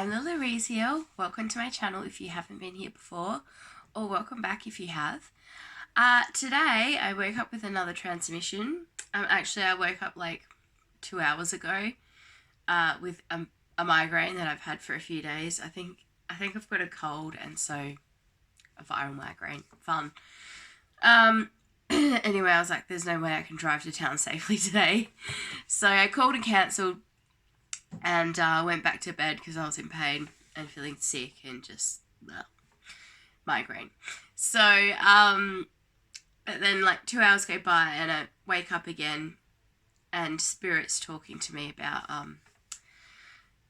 I'm Lily Rees here. Welcome to my channel if you haven't been here before, or welcome back if you have. Today I woke up with another transmission. Actually I woke up like 2 hours ago with a migraine that I've had for a few days. I think I've got a cold, and so a viral migraine. Fun. Anyway, I was like, there's no way I can drive to town safely today. So I called and cancelled and went back to bed because I was in pain and feeling sick and just migraine. So but then like 2 hours go by and I wake up again and Spirit's talking to me about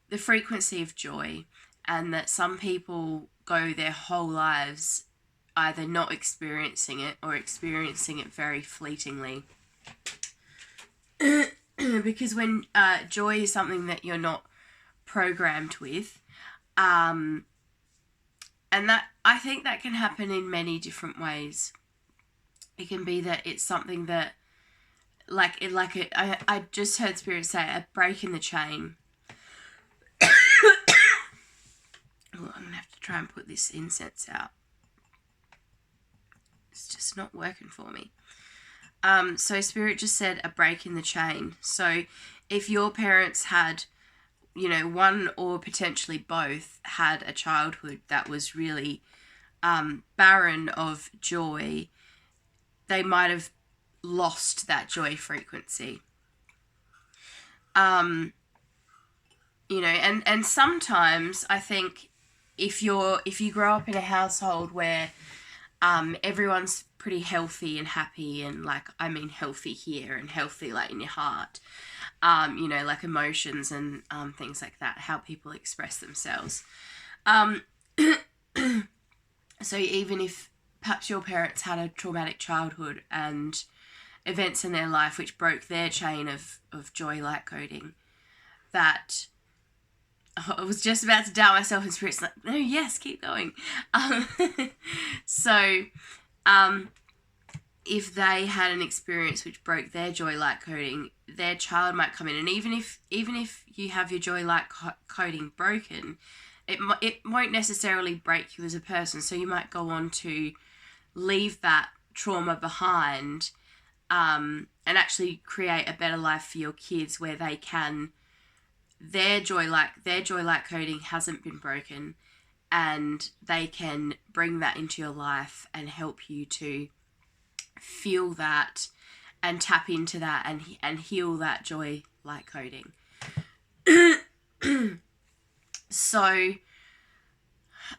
the frequency of joy, and that some people go their whole lives either not experiencing it or experiencing it very fleetingly. Because when joy is something that you're not programmed with, and that I think that can happen in many different ways. It can be that it's something that, I just heard Spirit say, a break in the chain. Oh, I'm gonna have to try and put this incense out. It's just not working for me. So Spirit just said a break in the chain. So if your parents had, one or potentially both had a childhood that was really barren of joy, they might have lost that joy frequency. And sometimes I think if you grow up in a household where everyone's pretty healthy and happy, and healthy here and healthy like in your heart, like emotions and things like that, how people express themselves. So even if perhaps your parents had a traumatic childhood and events in their life which broke their chain of joy light coding, that I was just about to doubt myself, and Spirit's like, no, yes, keep going. So if they had an experience which broke their joy light coding, their child might come in, and even if you have your joy light coding broken, it won't necessarily break you as a person. So you might go on to leave that trauma behind, and actually create a better life for your kids, where they can, their joy light coding hasn't been broken, and they can bring that into your life and help you to feel that and tap into that and heal that joy light coding. So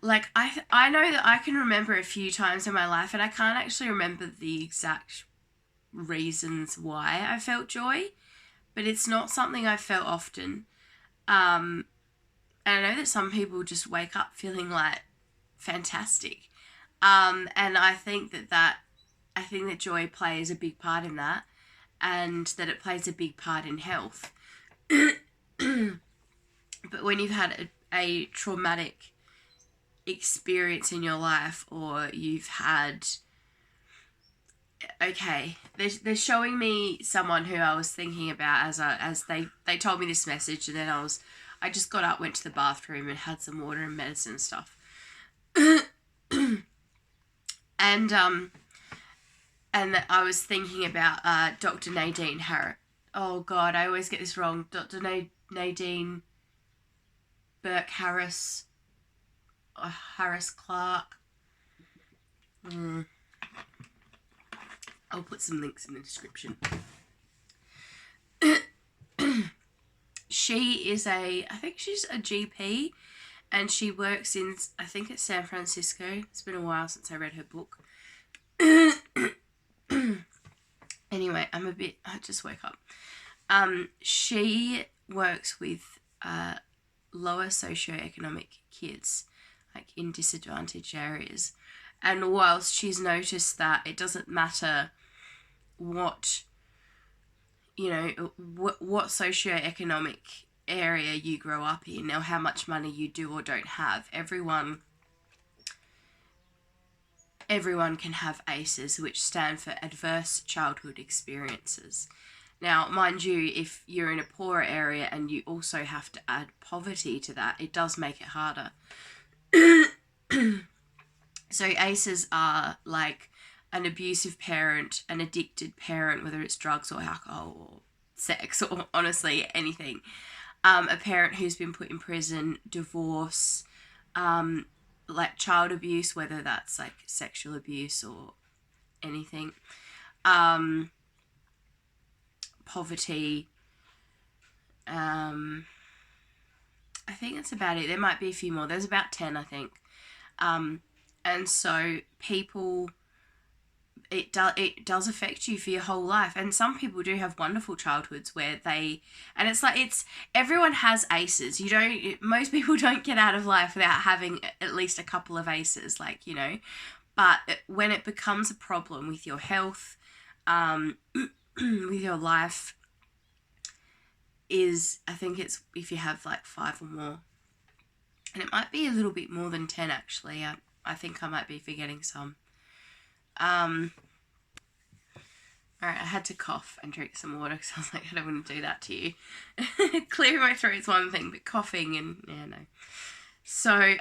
I know that I can remember a few times in my life, and I can't actually remember the exact reasons why I felt joy, but it's not something I felt often. And I know that some people just wake up feeling like fantastic. And I think that joy plays a big part in that, and that it plays a big part in health. But when you've had a traumatic experience in your life, or you've had, they're showing me someone who I was thinking about as they told me this message, and then I just got up, went to the bathroom and had some water and medicine and stuff. And I was thinking about Dr. Nadine Harris. Oh God, I always get this wrong. Dr. Nadine Burke Harris, or Harris Clark. I'll put some links in the description. She's a GP, and she works in, I think it's San Francisco. It's been a while since I read her book. Anyway, I just woke up. She works with lower socioeconomic kids, like in disadvantaged areas. And whilst she's noticed that it doesn't matter what socioeconomic area you grow up in, or how much money you do or don't have, everyone can have ACEs, which stand for adverse childhood experiences. Now, mind you, if you're in a poorer area and you also have to add poverty to that, it does make it harder. So aces are like an abusive parent, an addicted parent, whether it's drugs or alcohol or sex or honestly anything. A parent who's been put in prison, divorce, like child abuse, whether that's like sexual abuse or anything, poverty. I think that's about it. There might be a few more. There's about 10, I think. And so people, it does affect you for your whole life. And some people do have wonderful childhoods where and it's like, everyone has aces. Most people don't get out of life without having at least a couple of aces, like, but when it becomes a problem with your health, with your life, I think it's if you have like 5 or more. And it might be a little bit more than 10, actually. I think I might be forgetting some. Alright, I had to cough and drink some water because I was like, I don't want to do that to you. Clearing my throat's one thing, but coughing and, no. So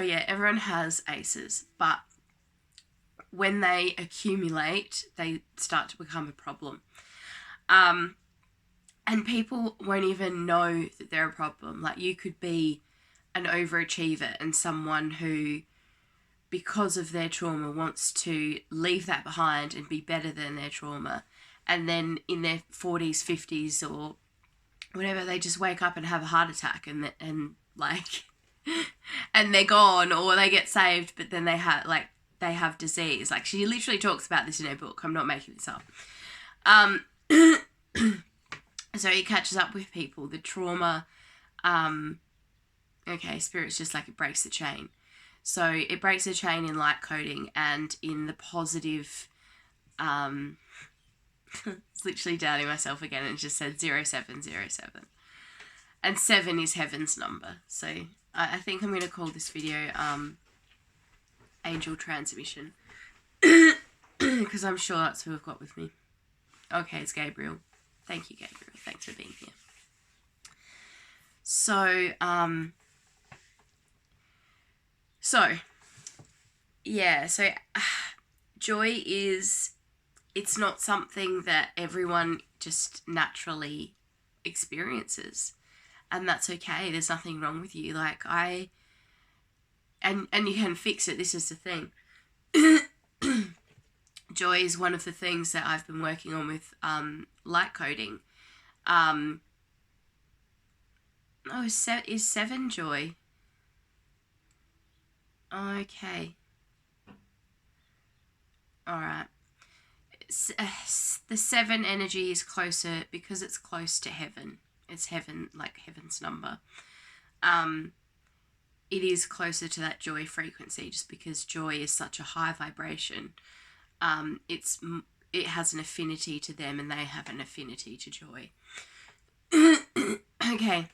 yeah, everyone has aces, but when they accumulate, they start to become a problem. And people won't even know that they're a problem. Like, you could be an overachiever and someone who, because of their trauma, wants to leave that behind and be better than their trauma. And then in their 40s, 50s or whatever, they just wake up and have a heart attack and like, and they're gone, or they get saved, but then they have disease. Like, she literally talks about this in her book. I'm not making this up. So it catches up with people. The trauma, spirit's just like, it breaks the chain. So it breaks the chain in light coding, and in the positive, it's literally doubting myself again, and it just said 0707. And 7 is heaven's number. So I think I'm going to call this video Angel Transmission. Because I'm sure that's who I've got with me. Okay, it's Gabriel. Thank you, Gabriel. Thanks for being here. So, joy it's not something that everyone just naturally experiences. And that's okay. There's nothing wrong with you. Like, and you can fix it. This is the thing. Joy is one of the things that I've been working on with light coding. Is 7 joy? Okay. Alright. The 7 energy is closer because it's close to heaven. It's heaven, like heaven's number. It is closer to that joy frequency just because joy is such a high vibration. It has an affinity to them and they have an affinity to joy. Okay.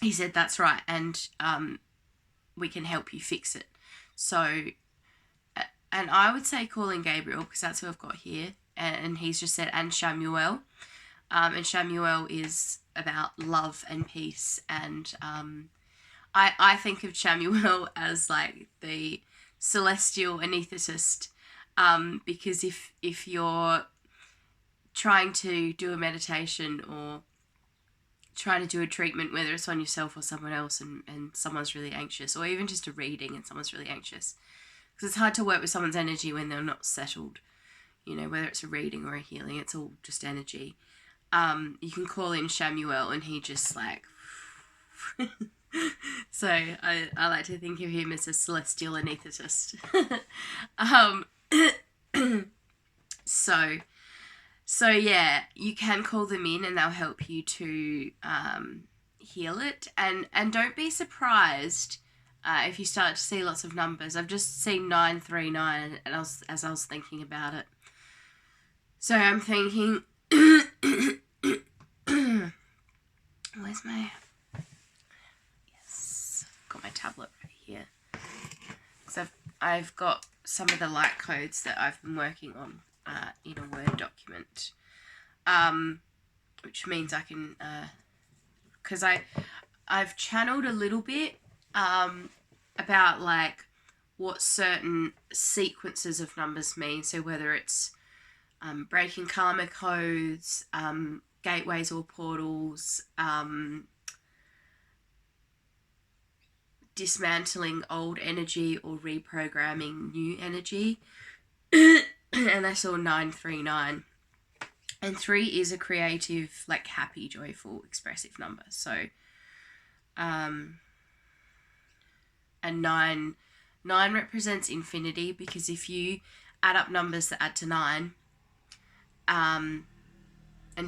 He said that's right, and we can help you fix it. So, and I would say calling Gabriel, because that's who I've got here, and he's just said, and Chamuel. And Chamuel is about love and peace, and I think of Chamuel as like the celestial anaesthetist, because if you're trying to do a meditation or trying to do a treatment, whether it's on yourself or someone else, and someone's really anxious, or even just a reading and someone's really anxious, because it's hard to work with someone's energy when they're not settled, whether it's a reading or a healing, it's all just energy. You can call in Chamuel and he just like so I like to think of him as a celestial anaesthetist. So yeah, you can call them in and they'll help you to heal it. And don't be surprised if you start to see lots of numbers. I've just seen 939 and as I was thinking about it. So I'm thinking, where's my... Yes, I've got my tablet right here. Because I've got some of the light codes that I've been working on in a Word document. which means I can, because I've channeled a little bit about like what certain sequences of numbers mean. So whether it's breaking karma codes, gateways or portals, dismantling old energy or reprogramming new energy. And that's all 939. And 3 is a creative, like happy, joyful, expressive number. So, and 9 represents infinity, because if you add up numbers that add to 9, and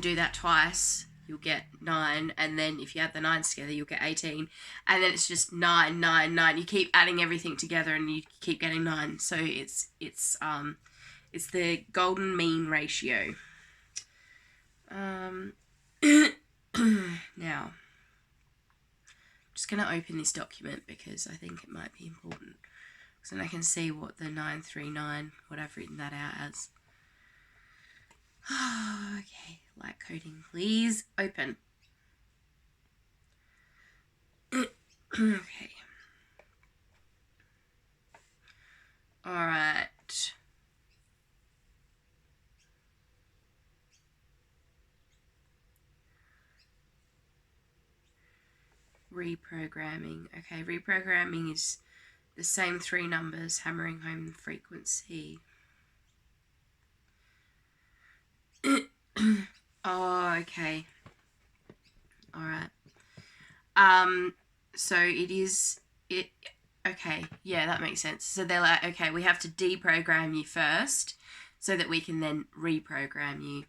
do that twice, you'll get 9, and then if you add the 9s together, you'll get 18, and then it's just 9, 9, 9. You keep adding everything together, and you keep getting 9. So it's the golden mean ratio. Now, I'm just going to open this document because I think it might be important, so then I can see what the 939, what I've written that out as. Okay, light coding, please open. Okay. Alright. Reprogramming. Okay, reprogramming is the same 3 numbers hammering home the frequency. Oh, okay. Alright. So okay, yeah, that makes sense. So they're like, okay, we have to deprogram you first so that we can then reprogram you.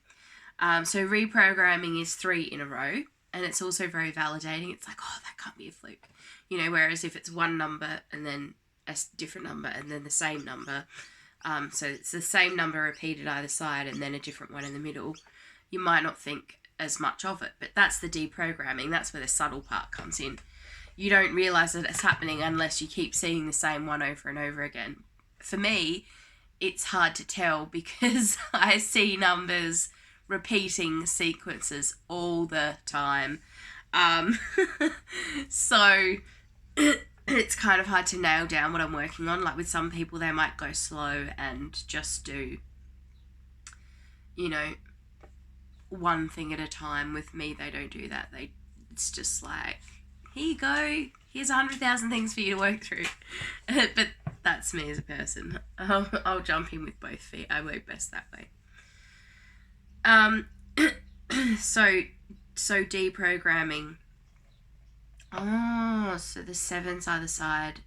So reprogramming is 3 in a row, and it's also very validating. It's like, oh, that can't be a fluke. You know, whereas if it's one number and then a different number and then the same number, so it's the same number repeated either side and then a different one in the middle, you might not think as much of it. But that's the deprogramming. That's where the subtle part comes in. You don't realise that it's happening unless you keep seeing the same one over and over again. For me, it's hard to tell because I see numbers repeating sequences all the time. So it's kind of hard to nail down what I'm working on. Like with some people, they might go slow and just do, you know, one thing at a time. With me, they don't do that. It's just like, here you go, here's 100,000 things for you to work through. But that's me as a person. I'll jump in with both feet. I work best that way. So deprogramming. Oh, so the 7s either side.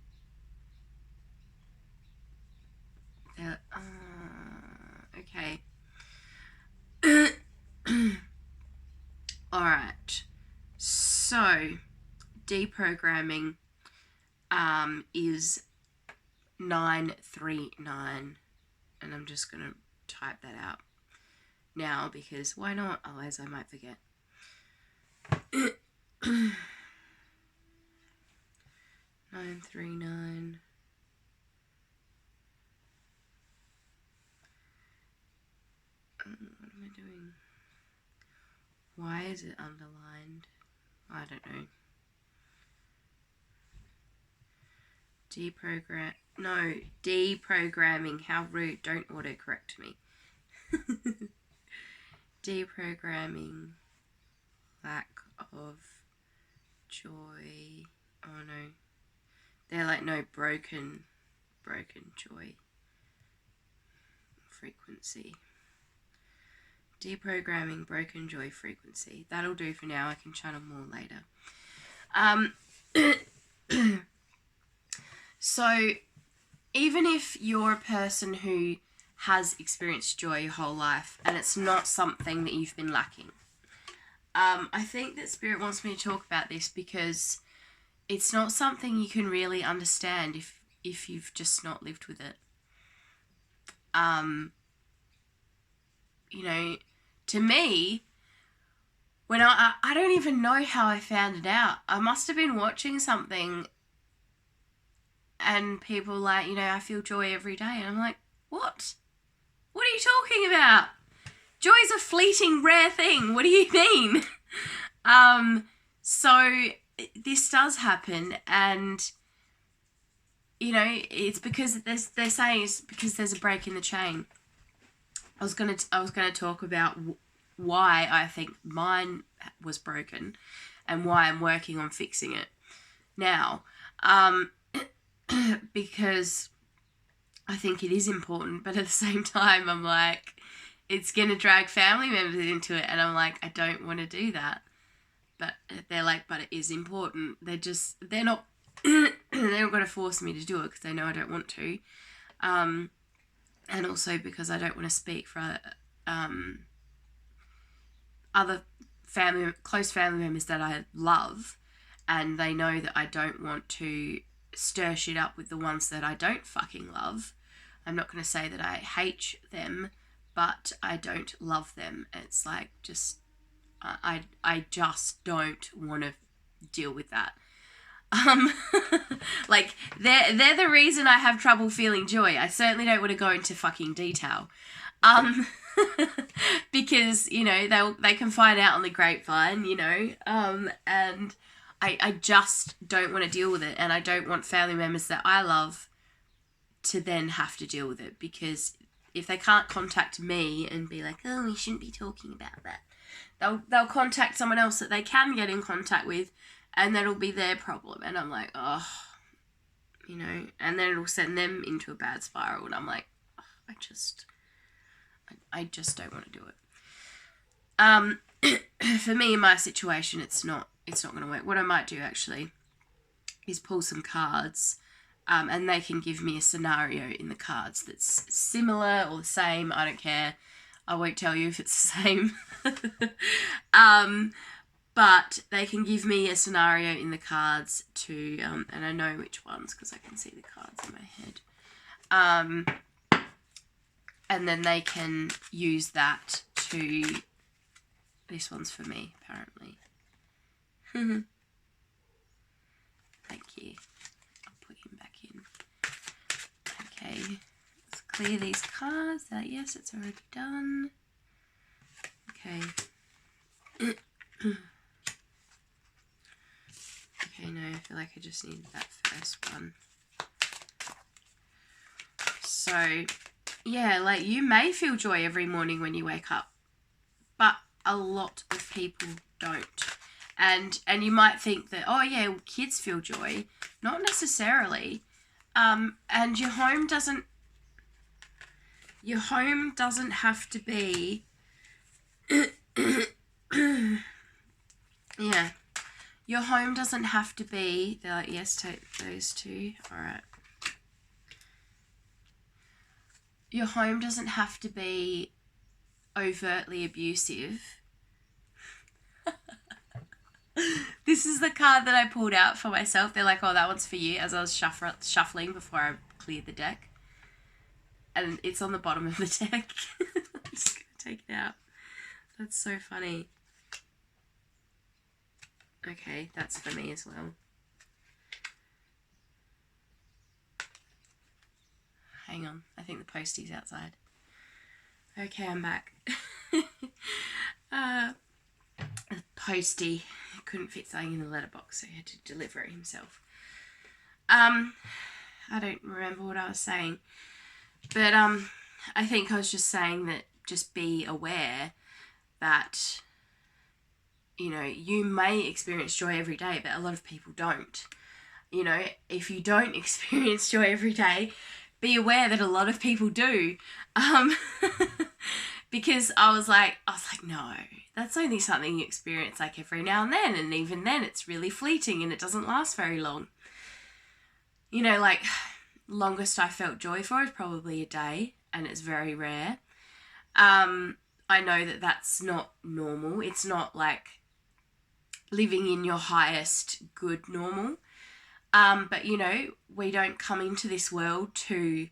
Okay. Alright. So, deprogramming is 939. And I'm just going to type that out now because why not? Otherwise I might forget. 939. What am I doing? Why is it underlined? I don't know. Deprogramming. How rude. Don't autocorrect me. Deprogramming. Lack of joy. Oh no. They're like, no, broken joy. Frequency. Deprogramming broken joy frequency. That'll do for now. I can channel more later. So, even if you're a person who has experienced joy your whole life and it's not something that you've been lacking, I think that Spirit wants me to talk about this because it's not something you can really understand if you've just not lived with it. You know, to me, when I don't even know how I found it out. I must have been watching something and people I feel joy every day. And I'm like, what? What are you talking about? Joy's a fleeting, rare thing. What do you mean? So this does happen, and it's because they're saying it's because there's a break in the chain. I was gonna talk about why I think mine was broken, and why I'm working on fixing it now. Because I think it is important, but at the same time, I'm like, it's gonna drag family members into it, and I'm like, I don't want to do that. But they're like, but it is important. They're not going to force me to do it because they know I don't want to. And also because I don't want to speak for other close family members that I love, and they know that I don't want to stir shit up with the ones that I don't fucking love. I'm not going to say that I hate them, but I don't love them. It's like, I just don't want to deal with that. Like, they're the reason I have trouble feeling joy. I certainly don't want to go into fucking detail. Because, they can find out on the grapevine, and I just don't want to deal with it, and I don't want family members that I love to then have to deal with it, because if they can't contact me and be like, oh, we shouldn't be talking about that, they'll contact someone else that they can get in contact with, and that'll be their problem. And I'm like, oh, and then it'll send them into a bad spiral, and I'm like, oh, I just don't want to do it. For me, in my situation, it's not going to work. What I might do actually is pull some cards, and they can give me a scenario in the cards that's similar or the same. I don't care. I won't tell you if it's the same. But they can give me a scenario in the cards to, and I know which ones because I can see the cards in my head. And then they can use that to, this one's for me, apparently. Thank you. I'll put him back in. Okay, let's clear these cards. Yes, it's already done. Okay. Okay, no, I feel like I just need that first one. So, yeah, like, you may feel joy every morning when you wake up, but a lot of people don't. And you might think that, oh yeah, well, kids feel joy. Not necessarily. And your home doesn't have to be yeah. Your home doesn't have to be, they're like, yes, take those two. Alright. Your home doesn't have to be overtly abusive. This is the card that I pulled out for myself. They're like, oh, that one's for you, as I was shuffling before I cleared the deck. And it's on the bottom of the deck. I'm just going to take it out. That's so funny. Okay, that's for me as well. Hang on, I think the postie's outside. Okay, I'm back. The postie couldn't fit something in the letterbox, so he had to deliver it himself. I don't remember what I was saying, but I think I was just saying that just be aware that, you may experience joy every day, but a lot of people don't. If you don't experience joy every day, be aware that a lot of people do. Because I was like, no, that's only something you experience like every now and then, and even then it's really fleeting and it doesn't last very long. Like, longest I felt joy for is probably a day, and it's very rare. I know that that's not normal. It's not like living in your highest good normal. But, we don't come into this world to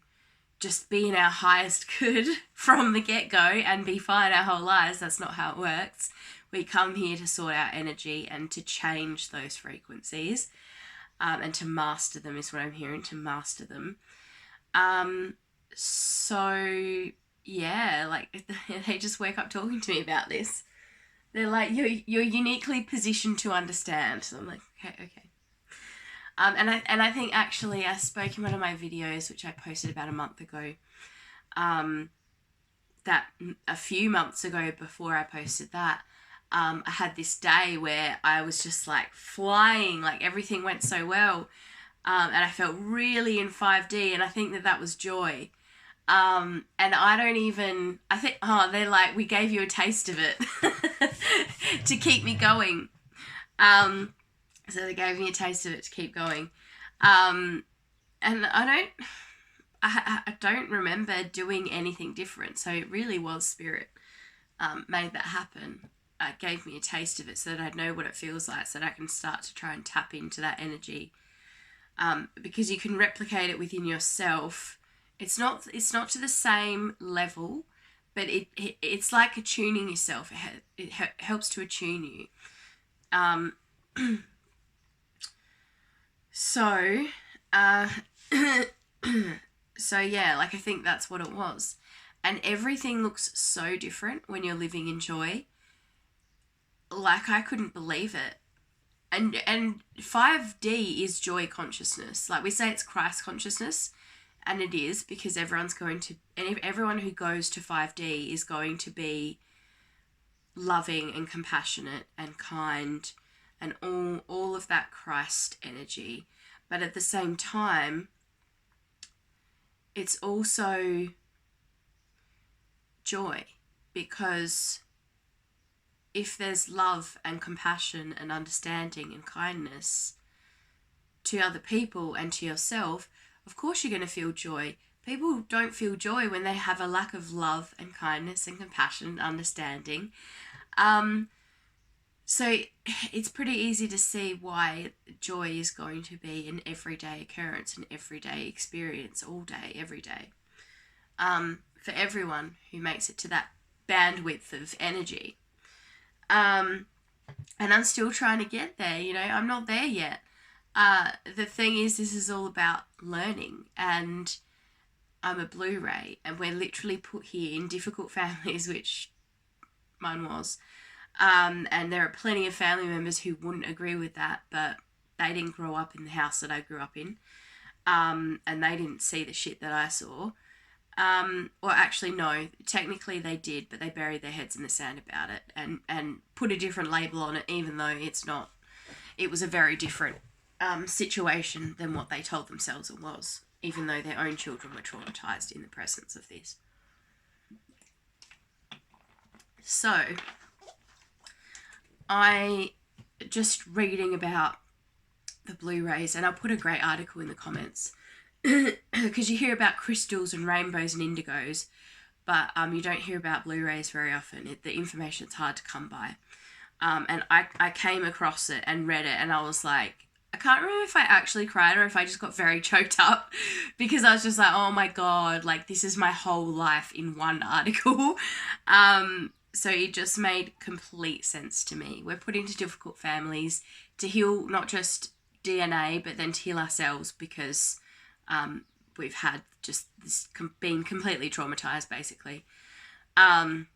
just be in our highest good from the get-go and be fine our whole lives. That's not how it works. We come here to sort out energy and to change those frequencies, and to master them is what I'm hearing, to master them. So, yeah, like they just wake up talking to me about this. They're like, you're uniquely positioned to understand. So I'm like, okay. And I think actually I spoke in one of my videos, which I posted about a month ago, that a few months ago before I posted that, I had this day where I was just like flying, like everything went so well, and I felt really in 5D, and I think that was joy. And I think, they're like, we gave you a taste of it to keep me going. So they gave me a taste of it to keep going. And I don't remember doing anything different. So it really was spirit made that happen. Gave me a taste of it so that I know what it feels like, so that I can start to try and tap into that energy. Because you can replicate it within yourself. It's not to the same level, but it's like attuning yourself. It helps to attune you. So yeah, like I think that's what it was. And everything looks so different when you're living in joy. Like I couldn't believe it. And 5D is joy consciousness. Like we say it's Christ consciousness, and it is, because everyone who goes to 5D is going to be loving and compassionate and kind and all of that Christ energy. But at the same time, it's also joy, because if there's love and compassion and understanding and kindness to other people and to yourself, of course you're going to feel joy. People don't feel joy when they have a lack of love and kindness and compassion and understanding. So it's pretty easy to see why joy is going to be an everyday occurrence, an everyday experience, all day, every day. For everyone who makes it to that bandwidth of energy. And I'm still trying to get there, I'm not there yet. The thing is, this is all about learning, and I'm a Blu-ray, and we're literally put here in difficult families, which mine was. And there are plenty of family members who wouldn't agree with that, but they didn't grow up in the house that I grew up in. And they didn't see the shit that I saw. Or actually, no, technically they did, but they buried their heads in the sand about it and put a different label on it, even though it's not. It was a very different situation than what they told themselves it was, even though their own children were traumatized in the presence of this. So, I just reading about the Blu-rays, and I'll put a great article in the comments, because you hear about crystals and rainbows and indigos, but you don't hear about Blu-rays very often. The information's hard to come by. And I came across it and read it, and I was like, I can't remember if I actually cried or if I just got very choked up, because I was just like, oh my God, like this is my whole life in one article. So it just made complete sense to me. We're put into difficult families to heal not just DNA, but then to heal ourselves, because we've had just this being completely traumatized, basically. And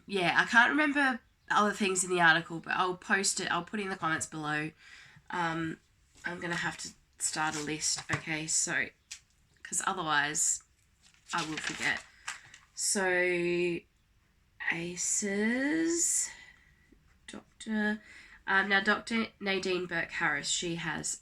yeah, I can't remember other things in the article, but I'll post it. I'll put it in the comments below. I'm going to have to start a list, okay? So, because otherwise I will forget. So, ACEs, Dr. Now, Dr. Nadine Burke-Harris, she has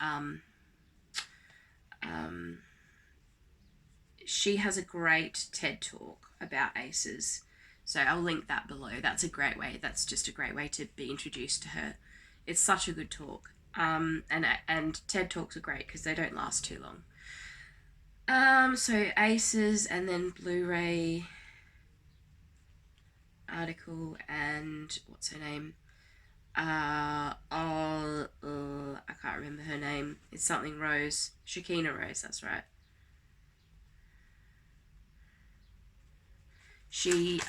a great TED Talk about ACEs. So I'll link that below. That's just a great way to be introduced to her. It's such a good talk. And TED Talks are great because they don't last too long. So ACEs, and then Blu-ray article, and what's her name? I can't remember her name. It's something Rose. Shakina Rose, that's right. She's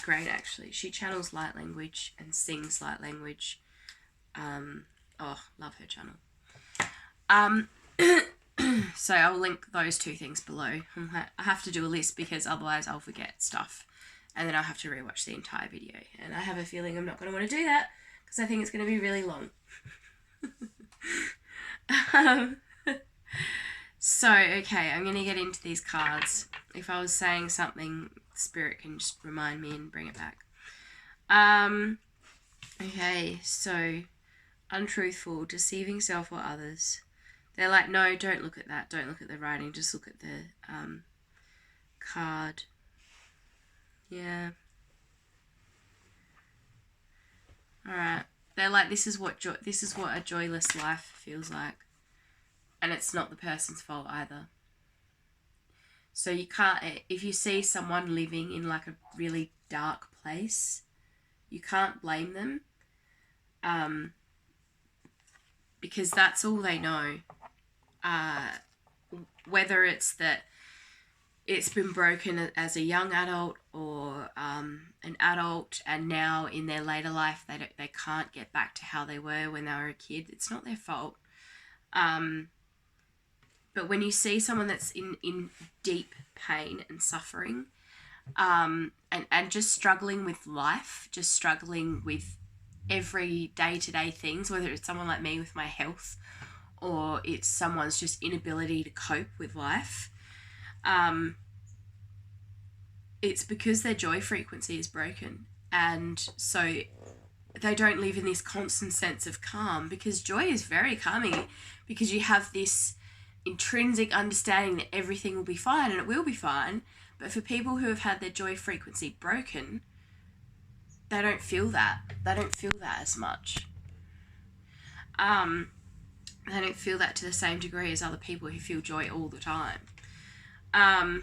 great, actually. She channels light language and sings light language. Love her channel. So I'll link those two things below. I have to do a list because otherwise I'll forget stuff. And then I'll have to rewatch the entire video. And I have a feeling I'm not going to want to do that because I think it's going to be really long. So, okay, I'm going to get into these cards. If I was saying something, Spirit can just remind me and bring it back. Okay, so untruthful, deceiving self or others. They're like, no, don't look at that. Don't look at the writing. Just look at the card. Yeah. All right. They're like, this is what a joyless life feels like, and it's not the person's fault either. So you can't, if you see someone living in like a really dark place, you can't blame them, because that's all they know. Whether it's that it's been broken as a young adult or an adult, and now in their later life they can't get back to how they were when they were a kid, it's not their fault. But when you see someone that's in deep pain and suffering, and just struggling with life, just struggling with every day-to-day things, whether it's someone like me with my health or it's someone's just inability to cope with life, it's because their joy frequency is broken. And so they don't live in this constant sense of calm, because joy is very calming, because you have this intrinsic understanding that everything will be fine, and it will be fine. But for people who have had their joy frequency broken, they don't feel that. They don't feel that as much. They don't feel that to the same degree as other people who feel joy all the time. And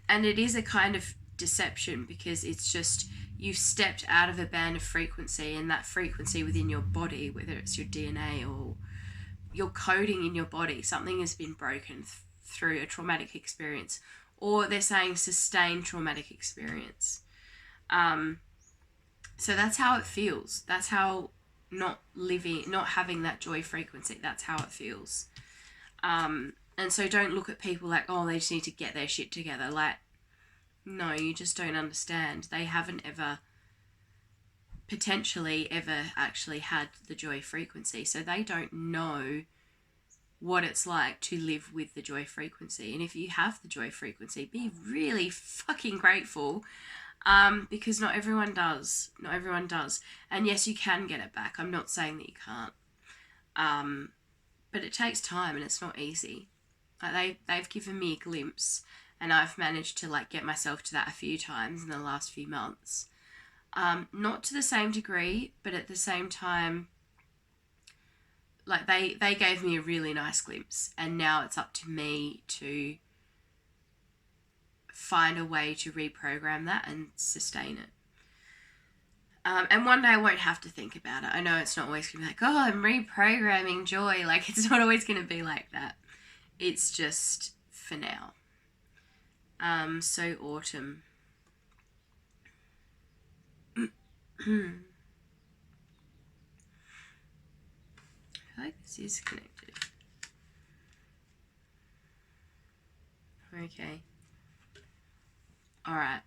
it is a kind of deception, because it's just you've stepped out of a band of frequency, and that frequency within your body, whether it's your DNA or your coding in your body, something has been broken through a traumatic experience, or they're saying sustained traumatic experience. So that's how it feels. That's how not having that joy frequency, that's how it feels. And so don't look at people like, oh, they just need to get their shit together. Like, no, you just don't understand. They haven't potentially ever actually had the joy frequency, so they don't know what it's like to live with the joy frequency. And if you have the joy frequency, be really fucking grateful, because not everyone does. And yes, you can get it back. I'm not saying that you can't, but it takes time, and it's not easy. Like they've given me a glimpse, and I've managed to like get myself to that a few times in the last few months. Not to the same degree, but at the same time, like they gave me a really nice glimpse, and now it's up to me to find a way to reprogram that and sustain it. And one day I won't have to think about it. I know it's not always going to be like, oh, I'm reprogramming joy. Like, it's not always going to be like that. It's just for now. So autumn. I feel like this is connected. Okay. Alright.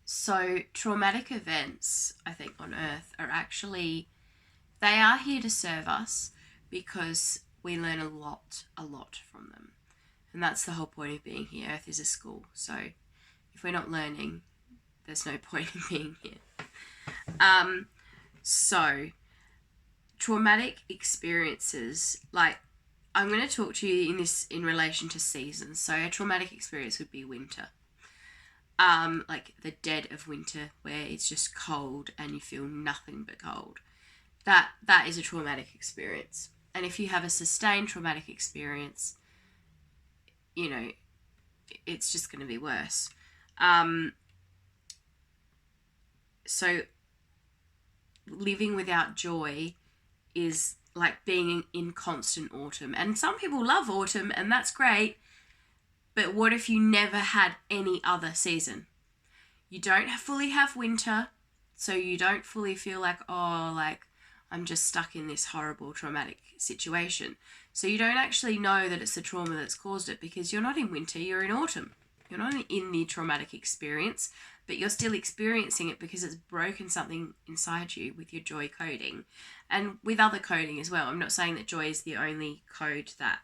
So traumatic events, I think, on Earth are actually, they are here to serve us, because we learn a lot from them. And that's the whole point of being here. Earth is a school. So if we're not learning, there's no point in being here. So traumatic experiences, like I'm going to talk to you in relation to seasons. So a traumatic experience would be winter. Like the dead of winter, where it's just cold and you feel nothing but cold. That is a traumatic experience. And if you have a sustained traumatic experience, you know, it's just going to be worse. So living without joy is like being in constant autumn. And some people love autumn, and that's great. But what if you never had any other season? You don't fully have winter, so you don't fully feel like, oh, like I'm just stuck in this horrible traumatic situation. So you don't actually know that it's the trauma that's caused it, because you're not in winter, you're in autumn. You're not in the traumatic experience, but you're still experiencing it because it's broken something inside you with your joy coding, and with other coding as well. I'm not saying that joy is the only code that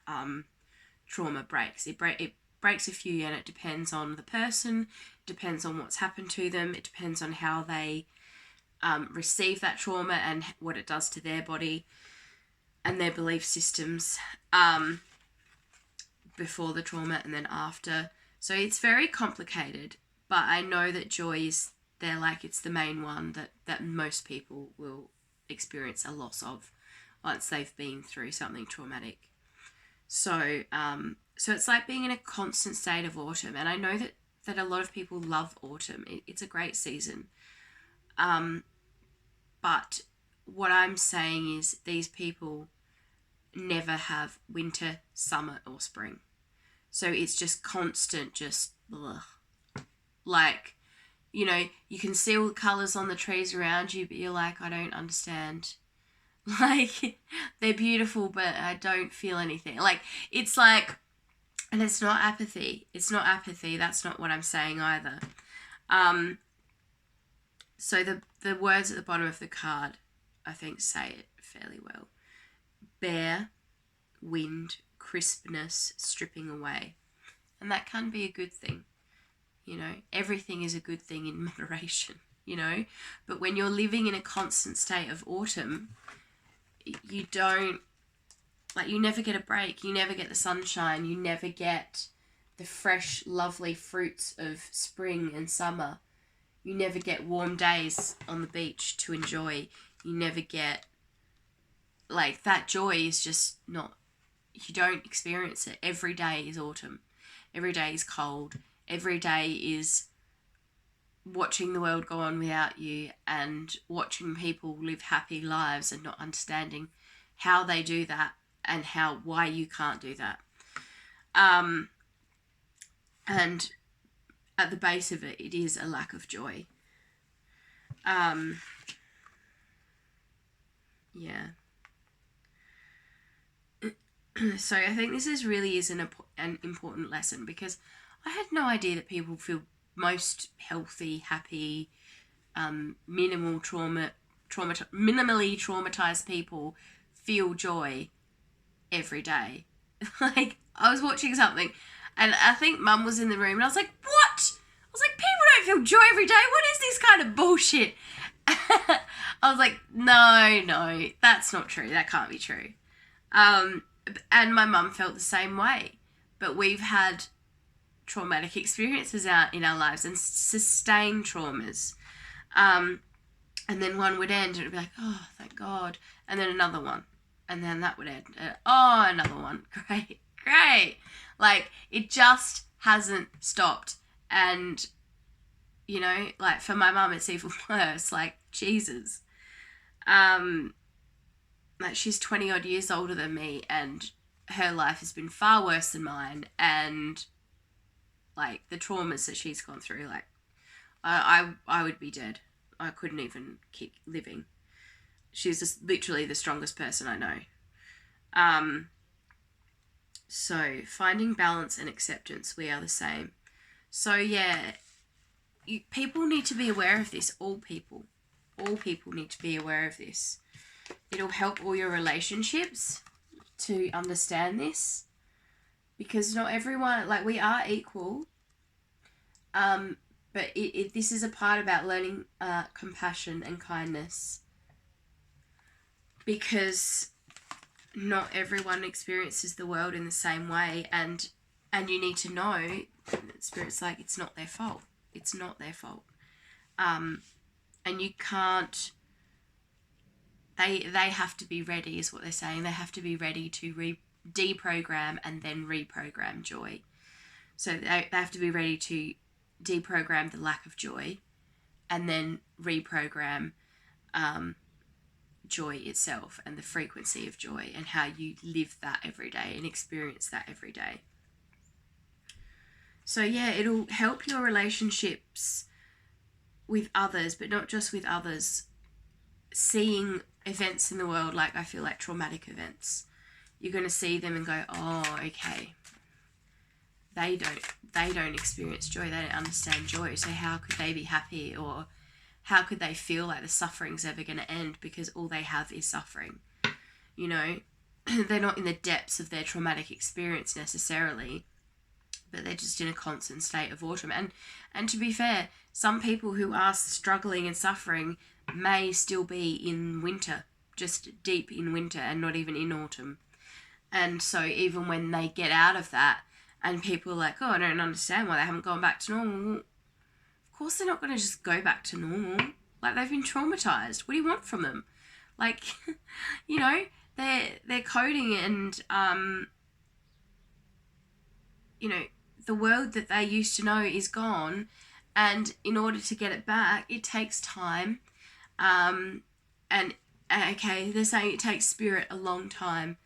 trauma breaks. It breaks a few, and it depends on the person, depends on what's happened to them, it depends on how they receive that trauma and what it does to their body and their belief systems before the trauma and then after. So it's very complicated, but I know that joy is there, like it's the main one that most people will experience a loss of once they've been through something traumatic. So it's like being in a constant state of autumn, and I know that a lot of people love autumn. It's a great season. But what I'm saying is these people never have winter, summer, or spring. So it's just constant, just ugh. Like, you know, you can see all the colours on the trees around you, but you're like, I don't understand. Like, they're beautiful, but I don't feel anything. Like, it's like, and it's not apathy. It's not apathy. That's not what I'm saying either. So the words at the bottom of the card, I think, say it fairly well. Bare, wind, crispness, stripping away. And that can be a good thing. You know, everything is a good thing in moderation, you know. But when you're living in a constant state of autumn, you don't, like, you never get a break. You never get the sunshine. You never get the fresh, lovely fruits of spring and summer. You never get warm days on the beach to enjoy. You never get, like, that joy is just not, you don't experience it. Every day is autumn. Every day is cold. Every day is watching the world go on without you and watching people live happy lives and not understanding how they do that and why you can't do that. And at the base of it, it is a lack of joy. Yeah. So I think this really is an important lesson, because I had no idea that people feel most healthy, happy, minimally traumatized people feel joy every day. Like, I was watching something, and I think Mum was in the room, and I was like, what? I was like, people don't feel joy every day. What is this kind of bullshit? I was like, no, that's not true. That can't be true. And my mum felt the same way. But we've had traumatic experiences out in our lives and sustained traumas. And then one would end and it would be like, oh, thank God. And then another one. And then that would end. Oh, another one. Great. Like, it just hasn't stopped. And, you know, like, for my mum, it's even worse. Like, Jesus. Like, she's 20 odd years older than me, and her life has been far worse than mine. And, like, the traumas that she's gone through, like, I would be dead. I couldn't even keep living. She's just literally the strongest person I know. So finding balance and acceptance, we are the same. So yeah, people need to be aware of this. All people need to be aware of this. It'll help all your relationships to understand this, because not everyone, like, we are equal. But this is a part about learning compassion and kindness, because not everyone experiences the world in the same way, and you need to know that Spirit's like, it's not their fault. It's not their fault. And you can't, they have to be ready, is what they're saying. They have to be ready to deprogram and then reprogram joy. So they have to be ready to deprogram the lack of joy and then reprogram joy itself and the frequency of joy and how you live that every day and experience that every day. So yeah, it'll help your relationships with others, but not just with others, seeing events in the world, like I feel like traumatic events, you're going to see them and go, oh, okay, they don't experience joy, they don't understand joy, so how could they be happy, or how could they feel like the suffering's ever going to end, because all they have is suffering, you know. They're not in the depths of their traumatic experience necessarily, but they're just in a constant state of autumn. And to be fair, some people who are struggling and suffering may still be in winter, just deep in winter and not even in autumn. And so even when they get out of that and people are like, oh, I don't understand why they haven't gone back to normal. Of course they're not going to just go back to normal. Like, they've been traumatized. What do you want from them? Like, you know, they're coding and, you know, the world that they used to know is gone. And in order to get it back, it takes time. And, okay, they're saying it takes spirit a long time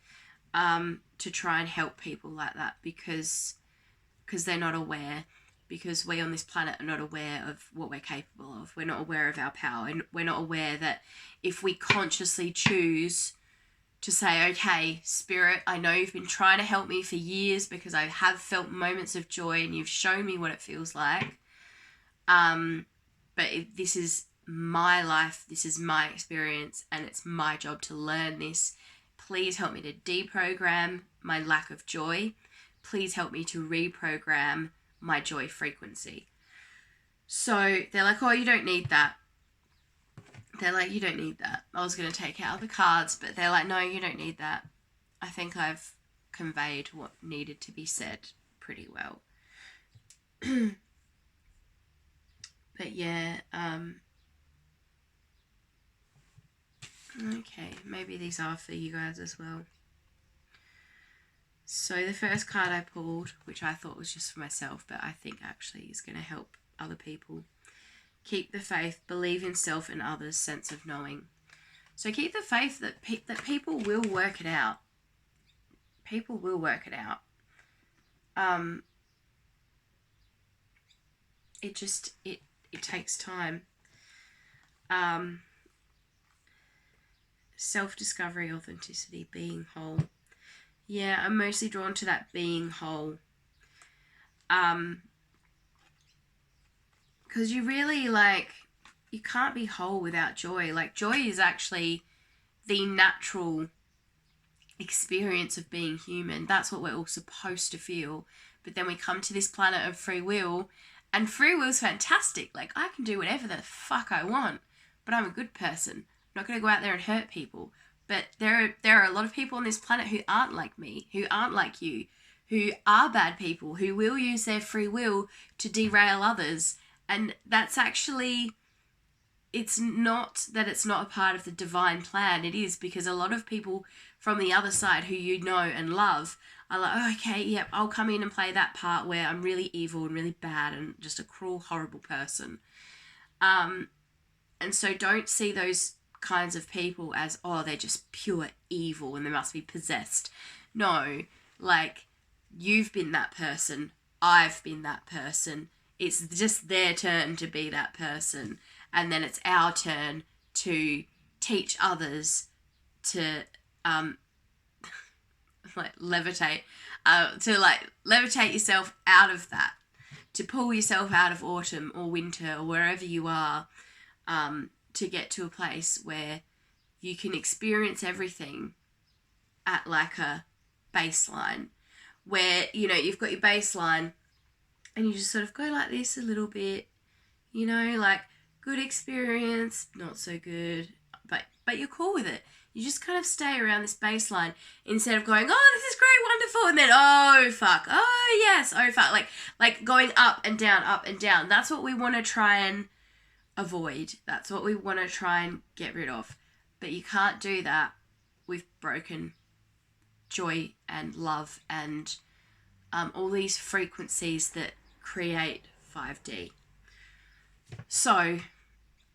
to try and help people like that, because they're not aware, because we on this planet are not aware of what we're capable of. We're not aware of our power, and we're not aware that if we consciously choose to say, okay, Spirit, I know you've been trying to help me for years because I have felt moments of joy and you've shown me what it feels like, but this is my life, this is my experience, and it's my job to learn this. Please help me to deprogram my lack of joy. Please help me to reprogram my joy frequency. So they're like, oh, you don't need that. They're like, you don't need that. I was going to take out the cards, but they're like, no, you don't need that. I think I've conveyed what needed to be said pretty well. But yeah, okay, maybe these are for you guys as well. So the first card I pulled, which I thought was just for myself, but I think actually is going to help other people. Keep the faith, believe in self and others' sense of knowing. So keep the faith that people will work it out. People will work it out. It takes time. Self-discovery, authenticity, being whole. Yeah, I'm mostly drawn to that being whole. Because you really, like, you can't be whole without joy. Like, joy is actually the natural experience of being human. That's what we're all supposed to feel. But then we come to this planet of free will, and free will's fantastic. Like, I can do whatever the fuck I want, but I'm a good person. I'm not going to go out there and hurt people. But there are a lot of people on this planet who aren't like me, who aren't like you, who are bad people, who will use their free will to derail others. And that's actually, it's not that it's not a part of the divine plan. It is, because a lot of people from the other side who you know and love are like, oh, okay, yep, I'll come in and play that part where I'm really evil and really bad and just a cruel, horrible person. And so don't see those kinds of people as, oh, they're just pure evil and they must be possessed. No, like, you've been that person. I've been that person. It's just their turn to be that person. And then it's our turn to teach others to, levitate yourself out of that, to pull yourself out of autumn or winter or wherever you are, to get to a place where you can experience everything at like a baseline, where, you know, you've got your baseline and you just sort of go like this a little bit, you know, like good experience, not so good, but you're cool with it. You just kind of stay around this baseline instead of going, oh, this is great, wonderful, and then, oh, fuck, oh, yes, oh, fuck, like going up and down, up and down. That's what we want to try and avoid. That's what we want to try and get rid of. But you can't do that with broken joy and love and all these frequencies that create 5D. So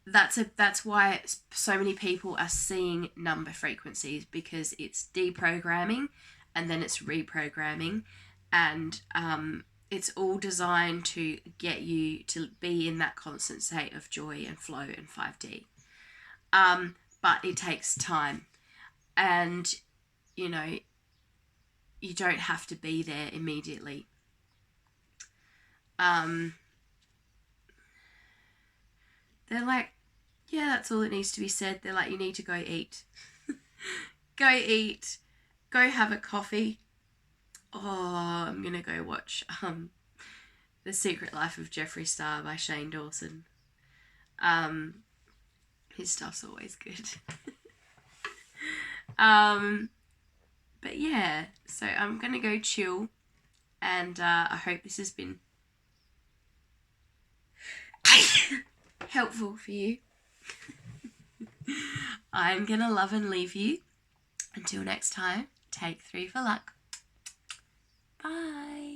that's why so many people are seeing number frequencies, because it's deprogramming and then it's reprogramming, and it's all designed to get you to be in that constant state of joy and flow and 5D. but it takes time. And, you know, you don't have to be there immediately. They're like, yeah, that's all that needs to be said. They're like, you need to go eat. Go eat. Go have a coffee. Oh, I'm going to go watch The Secret Life of Jeffree Star by Shane Dawson. His stuff's always good. But yeah, so I'm going to go chill. And I hope this has been helpful for you. I'm gonna love and leave you. Until next time, take 3 for luck. Bye.